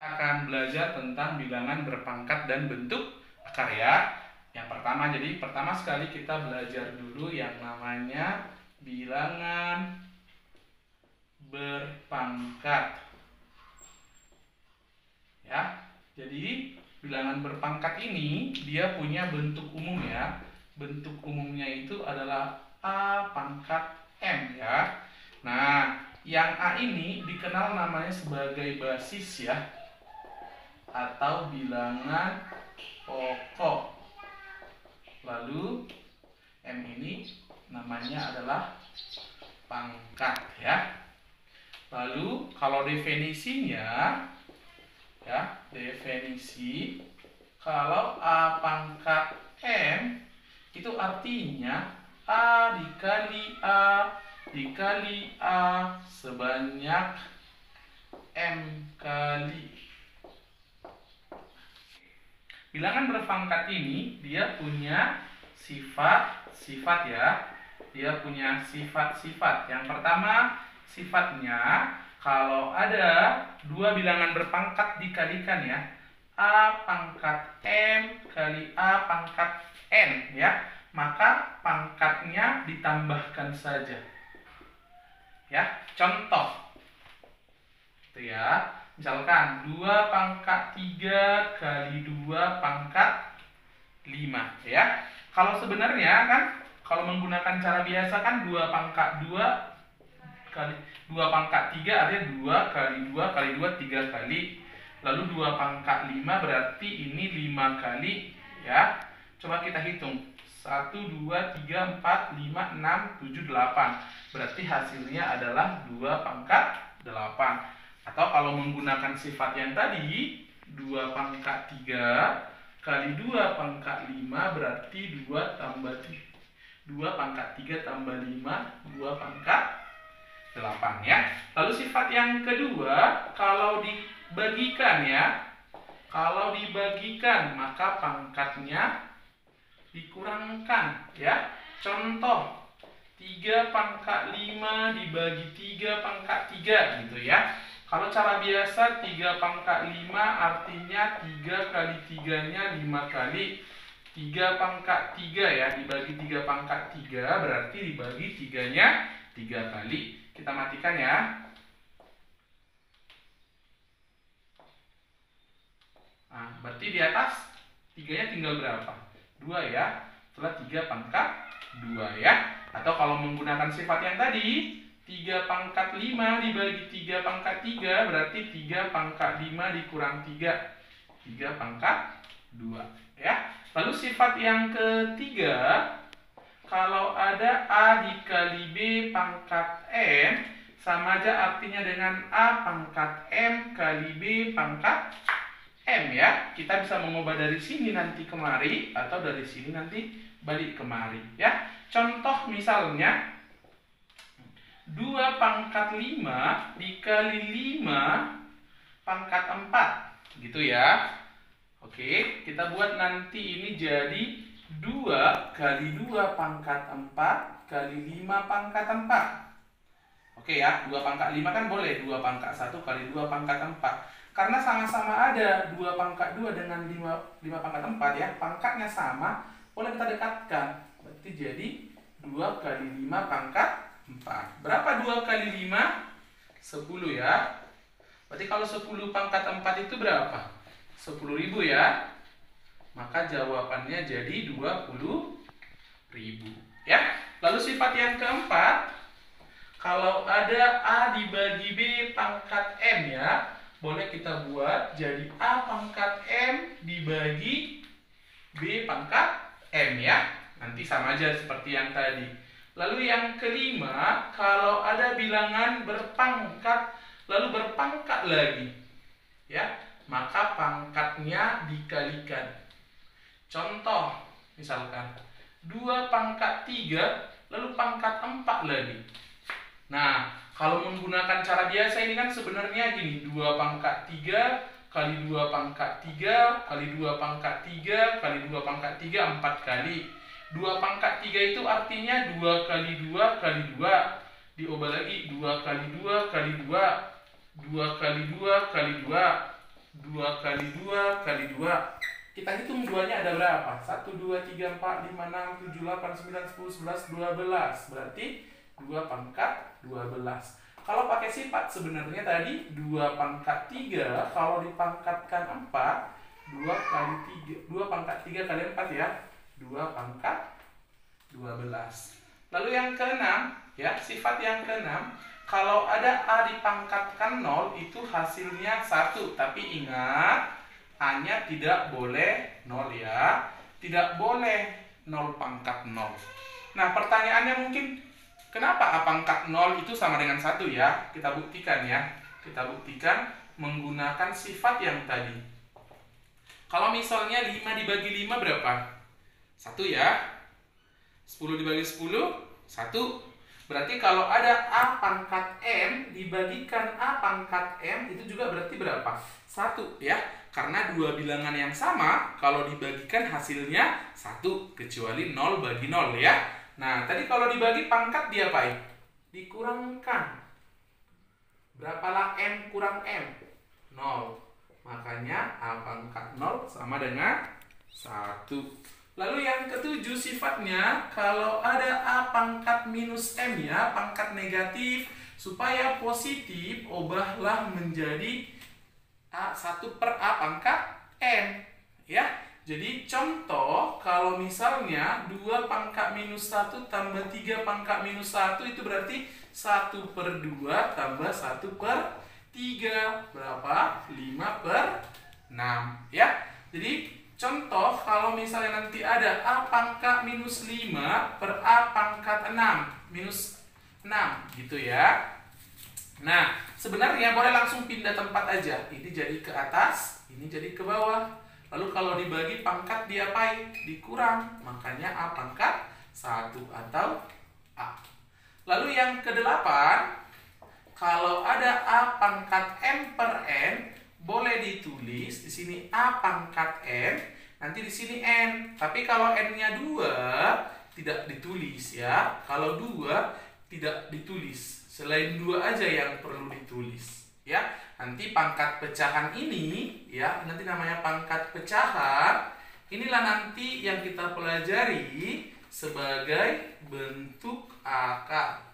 Akan belajar tentang bilangan berpangkat dan bentuk akar ya. Yang pertama, jadi pertama sekali kita belajar dulu yang namanya bilangan berpangkat. Ya. Jadi bilangan berpangkat ini dia punya bentuk umum ya. Bentuk umumnya itu adalah A pangkat M ya. Nah, yang A ini dikenal namanya sebagai basis ya, atau bilangan pokok. Lalu M ini namanya adalah pangkat ya. Lalu kalau definisinya ya, definisi kalau A pangkat M itu artinya A dikali A sebanyak M kali. Bilangan berpangkat ini dia punya sifat-sifat ya. Dia punya sifat-sifat. Yang pertama, sifatnya kalau ada dua bilangan berpangkat dikalikan ya, A pangkat M kali A pangkat N ya, maka pangkatnya ditambahkan saja. Ya, contoh. Itu ya. Misalkan 2 pangkat 3 kali 2 pangkat 5 ya. Kalau sebenarnya kan kalau menggunakan cara biasa kan 2 pangkat 2 kali 2 pangkat 3 artinya 2 kali 2 kali 2 3 kali. Lalu 2 pangkat 5 berarti ini 5 kali ya. Coba kita hitung. 1 2 3 4 5 6 7 8. Berarti hasilnya adalah 2 pangkat 8. Atau kalau menggunakan sifat yang tadi, 2 pangkat 3 kali 2 pangkat 5 berarti 2 pangkat 3 tambah 5, 2 pangkat 8 ya. Lalu sifat yang kedua, kalau dibagikan ya, kalau dibagikan maka pangkatnya dikurangkan ya. Contoh, 3 pangkat 5 dibagi 3 pangkat 3 gitu ya. Kalau cara biasa 3 pangkat 5 artinya 3 kali 3-nya 5 kali. 3 pangkat 3 ya, dibagi 3 pangkat 3 berarti dibagi 3-nya 3 kali. Kita matikan ya. Nah, berarti di atas 3-nya tinggal berapa? 2 ya. Setelah 3 pangkat 2 ya. Atau kalau menggunakan sifat yang tadi, 3 pangkat 5 dibagi 3 pangkat 3 berarti 3 pangkat 5 dikurang 3, 3 pangkat 2 ya. Lalu sifat yang ketiga, kalau ada A dikali B pangkat M sama aja artinya dengan A pangkat M kali B pangkat M ya. Kita bisa mengubah dari sini nanti kemari atau dari sini nanti balik kemari ya. Contoh misalnya 2 pangkat 5 dikali 5 pangkat 4 gitu ya. Oke, kita buat nanti ini jadi 2 kali 2 pangkat 4 kali 5 pangkat 4. Oke ya, 2 pangkat 5 kan boleh 2 pangkat 1 kali 2 pangkat 4. Karena sama-sama ada 2 pangkat 2 dengan 5 pangkat 4 ya, pangkatnya sama, boleh kita dekatkan. Berarti jadi 2 kali 5 pangkat 4. Berapa 2 kali 5? 10 ya. Berarti kalau 10 pangkat 4 itu berapa? 10.000 ya. Maka jawabannya jadi 20.000 ya. Lalu sifat yang keempat, kalau ada A dibagi B pangkat M ya, boleh kita buat jadi A pangkat M dibagi B pangkat M ya. Nanti sama aja seperti yang tadi. Lalu yang kelima, kalau ada bilangan berpangkat lalu berpangkat lagi ya, maka pangkatnya dikalikan. Contoh misalkan 2 pangkat 3 lalu pangkat 4 lagi. Nah, kalau menggunakan cara biasa ini kan sebenarnya gini, 2 pangkat 3 kali 2 pangkat 3 kali 2 pangkat 3 kali 2 pangkat 3 4 kali. 2 pangkat 3 itu artinya 2 kali 2 kali 2. Diubah lagi 2 kali 2 kali 2. 2 kali 2 kali 2. 2 kali 2 kali 2. Kita hitung 2-nya ada berapa? 1, 2, 3, 4, 5, 6, 7, 8, 9, 10, 11, 12. Berarti 2 pangkat 12. Kalau pakai sifat sebenarnya tadi 2 pangkat 3. Kalau dipangkatkan 4, 2 kali 3. 2 pangkat 3 kali 4 ya. 2 pangkat 12. Lalu yang keenam, ya, sifat yang keenam. Kalau ada A dipangkatkan 0, itu hasilnya 1. Tapi ingat, A-nya tidak boleh 0 ya. Tidak boleh 0 pangkat 0. Nah, pertanyaannya mungkin, kenapa A pangkat 0 itu sama dengan 1 ya? Kita buktikan ya. Kita buktikan menggunakan sifat yang tadi. Kalau misalnya 5 dibagi 5 berapa? 1 ya. 10 dibagi 10, 1. Berarti kalau ada A pangkat M dibagikan A pangkat M, itu juga berarti berapa? 1 ya. Karena dua bilangan yang sama, kalau dibagikan hasilnya 1. Kecuali 0 bagi 0 ya. Nah, tadi kalau dibagi pangkat diapain? Dikurangkan. Berapalah M kurang M? 0. Makanya A pangkat 0 sama dengan 1. Lalu yang ketujuh sifatnya, kalau ada A pangkat minus M ya, pangkat negatif, supaya positif, ubahlah menjadi A1 per A pangkat M ya. Jadi contoh, kalau misalnya 2 pangkat minus 1 tambah 3 pangkat minus 1, itu berarti 1 per 2 tambah 1 per 3. Berapa? 5 per 6 ya. Jadi contoh, kalau misalnya nanti ada A pangkat minus 5 per A pangkat 6, minus 6 gitu ya. Nah, sebenarnya boleh langsung pindah tempat aja. Ini jadi ke atas, ini jadi ke bawah. Lalu kalau dibagi pangkat diapain? Dikurang. Makanya A pangkat 1 atau A. Lalu yang ke-8, kalau ada A pangkat M per N, boleh ditulis di sini A pangkat N, nanti di sini N. Tapi kalau N-nya 2 tidak ditulis ya. Kalau 2 tidak ditulis. Selain 2 aja yang perlu ditulis ya. Nanti pangkat pecahan ini ya, nanti namanya pangkat pecahan. Inilah nanti yang kita pelajari sebagai bentuk akar.